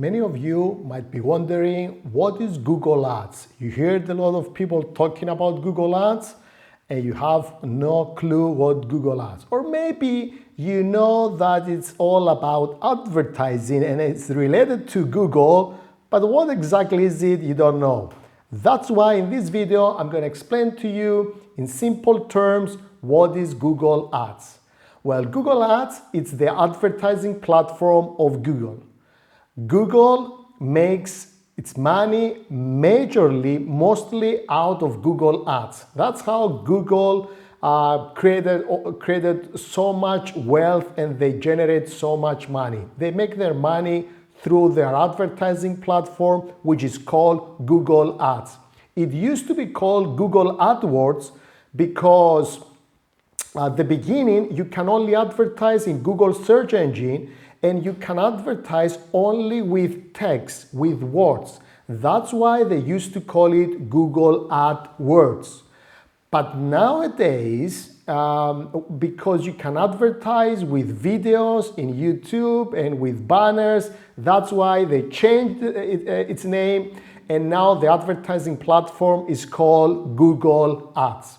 Many of you might be wondering, what is Google Ads? You heard a lot of people talking about Google Ads and you have no clue what Google Ads. Or maybe you know that it's all about advertising and it's related to Google, but what exactly is it, you don't know. That's why in this video, I'm going to explain to you in simple terms, what is Google Ads? Well, Google Ads, it's the advertising platform of Google. Google makes its money mostly out of Google Ads. That's how Google created so much wealth and they generate so much money. They make their money through their advertising platform, which is called Google Ads. It used to be called Google AdWords because at the beginning, you can only advertise in Google search engine and you can advertise only with text, with words. That's why they used to call it Google AdWords. But nowadays, because you can advertise with videos in YouTube and with banners, that's why they changed its name, and now the advertising platform is called Google Ads.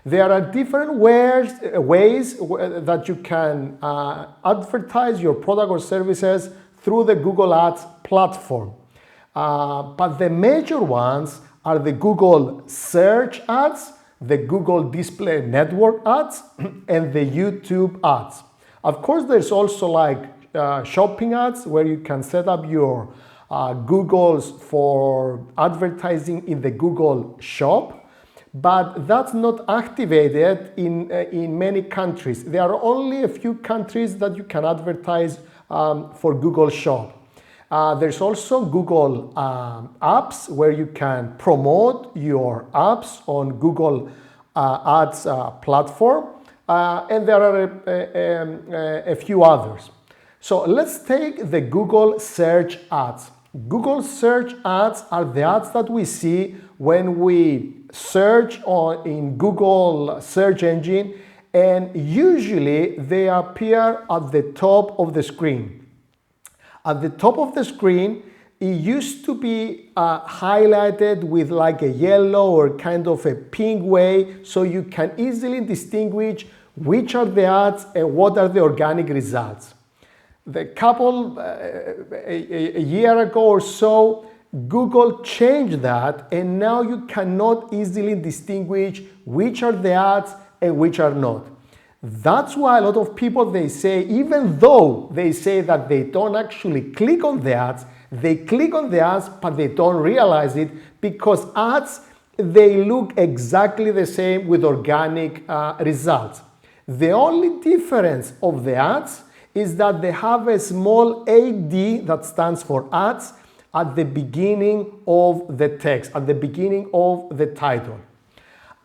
There are different ways that you can advertise your product or services through the Google Ads platform. But the major ones are the Google Search Ads, the Google Display Network Ads, and the YouTube Ads. Of course, there's also like shopping ads where you can set up your Googles for advertising in the Google Shop. But that's not activated in many countries. There are only a few countries that you can advertise for Google Shop. There's also Google Apps where you can promote your apps on Google Ads platform. And there are a few others. So let's take the Google Search Ads. Google Search Ads are the ads that we see when we search in Google search engine, and usually they appear at the top of the screen. At the top of the screen, it used to be highlighted with like a yellow or kind of a pink way, so you can easily distinguish which are the ads and what are the organic results. A year ago or so, Google changed that, and now you cannot easily distinguish which are the ads and which are not. That's why a lot of people, they say, even though they say that they don't actually click on the ads, they click on the ads, but they don't realize it because ads, they look exactly the same with organic results. The only difference of the ads is that they have a small AD that stands for ads at the beginning of the text, at the beginning of the title.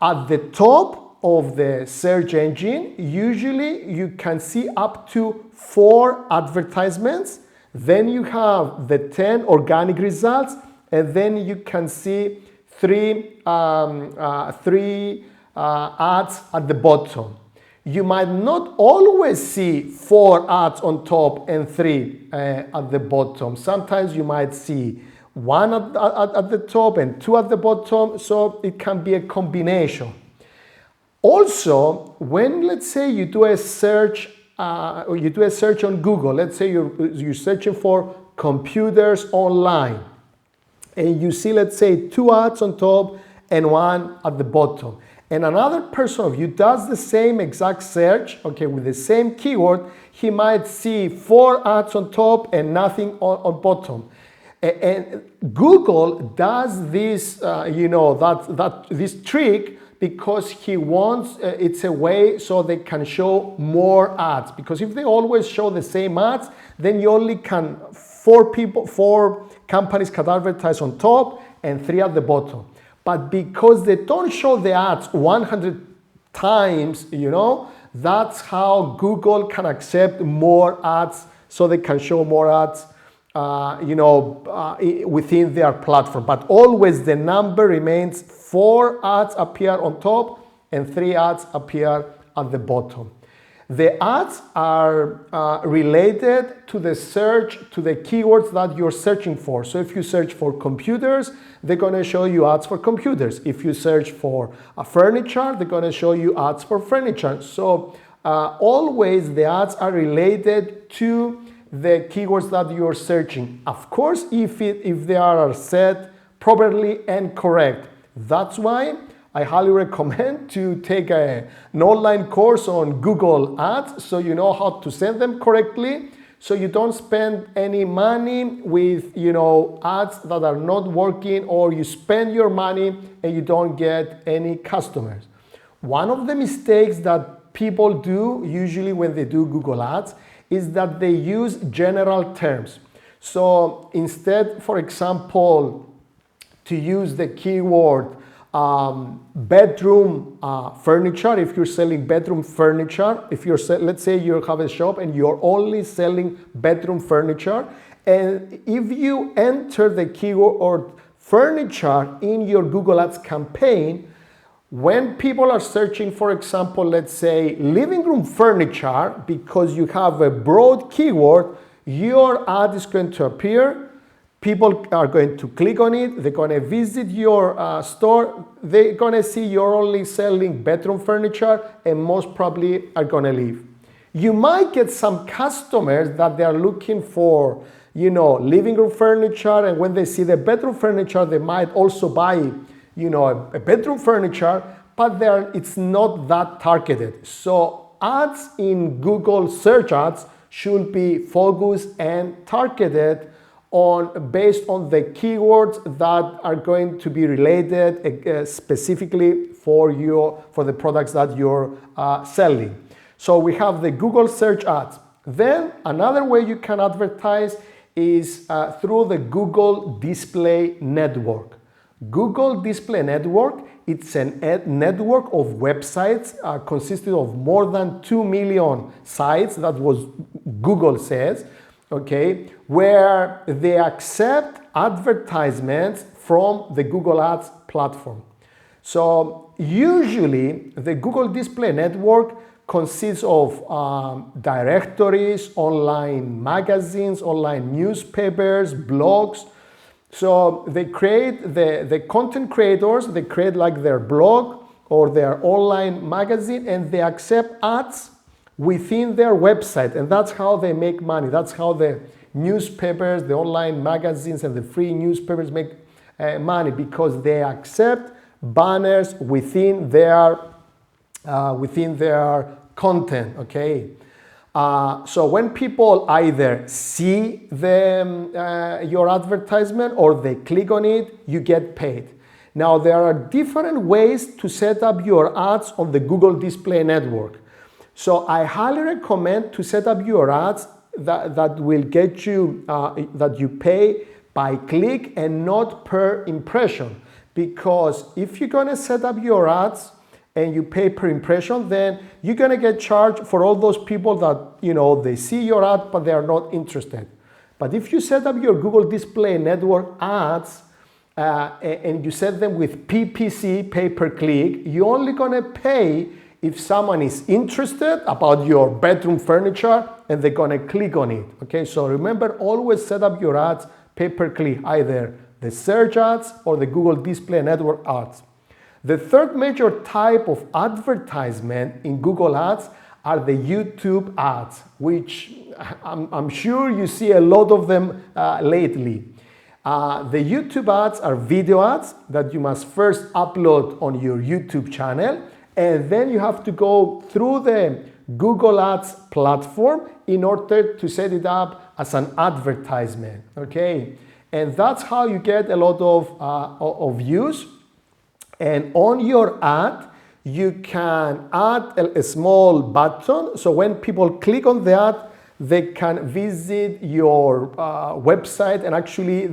At the top of the search engine, usually you can see up to 4 advertisements. Then you have the 10 organic results, and then you can see 3 ads at the bottom. You might not always see 4 ads on top and 3 at the bottom. Sometimes you might see 1 at the top and 2 at the bottom, so it can be a combination. Also, when, let's say, you do a search on Google, let's say you're searching for computers online, and you see, let's say, 2 ads on top and 1 at the bottom. And another person of you does the same exact search, okay, with the same keyword, he might see 4 ads on top and nothing on bottom. And Google does this, this trick because he wants, it's a way so they can show more ads. Because if they always show the same ads, then you only can, 4 companies can advertise on top and 3 at the bottom. But because they don't show the ads 100 times, that's how Google can accept more ads, so they can show more ads, within their platform. But always the number remains 4 ads appear on top and 3 ads appear at the bottom. The ads are related to the search, to the keywords that you're searching for. So if you search for computers, they're going to show you ads for computers. If you search for furniture, they're going to show you ads for furniture. So always the ads are related to the keywords that you're searching. Of course, if they are set properly and correct. That's why I highly recommend to take an online course on Google Ads so you know how to set them correctly, so you don't spend any money with ads that are not working, or you spend your money and you don't get any customers. One of the mistakes that people do usually when they do Google Ads is that they use general terms. So instead, for example, to use the keyword bedroom furniture, if you're selling bedroom furniture, let's say you have a shop and you're only selling bedroom furniture, and if you enter the keyword furniture in your Google Ads campaign, when people are searching, for example, let's say living room furniture, because you have a broad keyword, your ad is going to appear. People are going to click on it, they're going to visit your store, they're going to see you're only selling bedroom furniture, and most probably are going to leave. You might get some customers that they are looking for, living room furniture, and when they see the bedroom furniture, they might also buy, a bedroom furniture, but it's not that targeted. So ads in Google search ads should be focused and targeted based on the keywords that are going to be related specifically for the products that you're selling. So we have the Google search ads. Then another way you can advertise is through the Google Display Network. Google Display Network, it's a network of websites consisting of more than 2 million sites, that was Google says, okay, where they accept advertisements from the Google Ads platform. So usually the Google Display Network consists of directories, online magazines, online newspapers, blogs. So they create, the content creators, they create like their blog or their online magazine, and they accept ads within their website, and that's how they make money. That's how the newspapers, the online magazines, and the free newspapers make money, because they accept banners within their content. Okay, so when people either see your advertisement or they click on it, you get paid. Now there are different ways to set up your ads on the Google Display Network. So I highly recommend to set up your ads that will get you, that you pay by click and not per impression. Because if you're gonna set up your ads and you pay per impression, then you're gonna get charged for all those people that, they see your ad, but they are not interested. But if you set up your Google Display Network ads and you set them with PPC, pay per click, you're only gonna pay if someone is interested about your bedroom furniture and they're gonna click on it. Okay, so remember, always set up your ads pay per click, either the search ads or the Google Display Network ads. The third major type of advertisement in Google Ads are the YouTube ads, which I'm sure you see a lot of them lately. The YouTube ads are video ads that you must first upload on your YouTube channel, and then you have to go through the Google Ads platform in order to set it up as an advertisement, okay? And that's how you get a lot of views. And on your ad, you can add a small button. So when people click on the ad, they can visit your website, and actually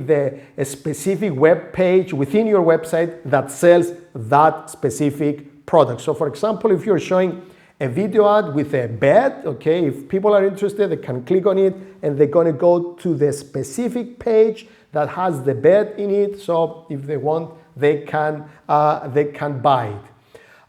a specific web page within your website that sells that specific product. So for example, if you're showing a video ad with a bed, okay, if people are interested, they can click on it and they're gonna go to the specific page that has the bed in it. So if they want, they can buy it.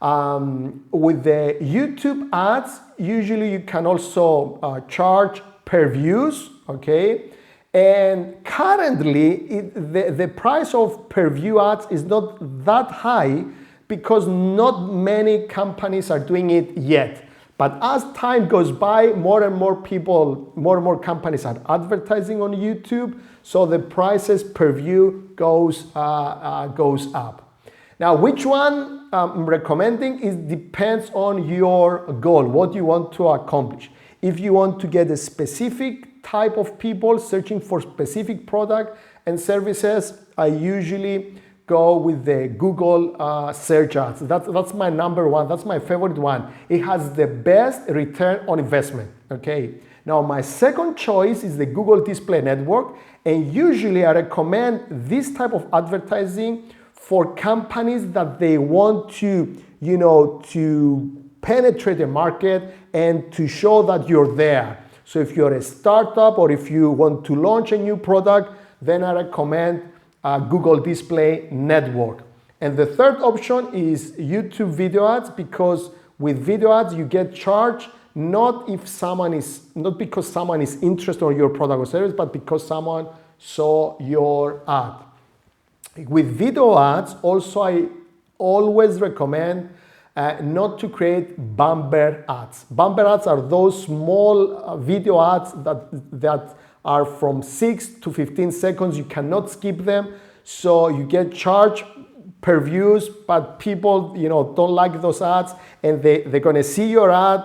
With the YouTube ads, usually you can also charge per views, okay? And currently, the price of per view ads is not that high because not many companies are doing it yet. But as time goes by, more and more people, more and more companies are advertising on YouTube, so the prices per view goes up. Now, which one I'm recommending, it depends on your goal, what you want to accomplish. If you want to get a specific type of people searching for specific product and services, I usually go with the Google search ads. That's my number one, that's my favorite one. It has the best return on investment, okay? Now, my second choice is the Google Display Network, and usually I recommend this type of advertising for companies that they want to, to penetrate the market and to show that you're there. So if you're a startup or if you want to launch a new product, then I recommend Google Display Network. And the third option is YouTube video ads, because with video ads you get charged not because someone is interested in your product or service, but because someone saw your ad. With video ads, also I always recommend not to create bumper ads. Bumper ads are those small video ads that are from 6 to 15 seconds. You cannot skip them, so you get charged per views, but people don't like those ads, and they're gonna see your ad,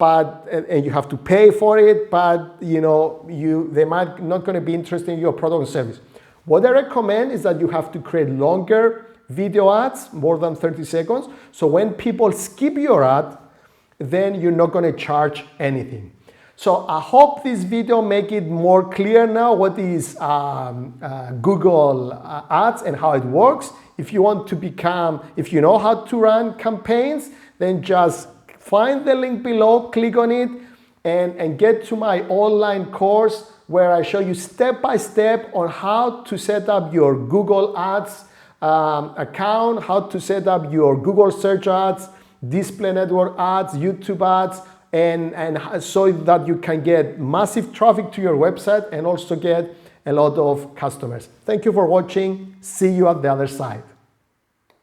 and you have to pay for it, but they might not gonna be interested in your product or service. What I recommend is that you have to create longer video ads, more than 30 seconds. So when people skip your ad, then you're not going to charge anything. So I hope this video make it more clear now what is Google Ads and how it works. If you know how to run campaigns, then just find the link below, click on it, and get to my online course where I show you step by step on how to set up your Google Ads account, how to set up your Google search ads, display network ads, YouTube ads, and so that you can get massive traffic to your website and also get a lot of customers. Thank you for watching. See you at the other side.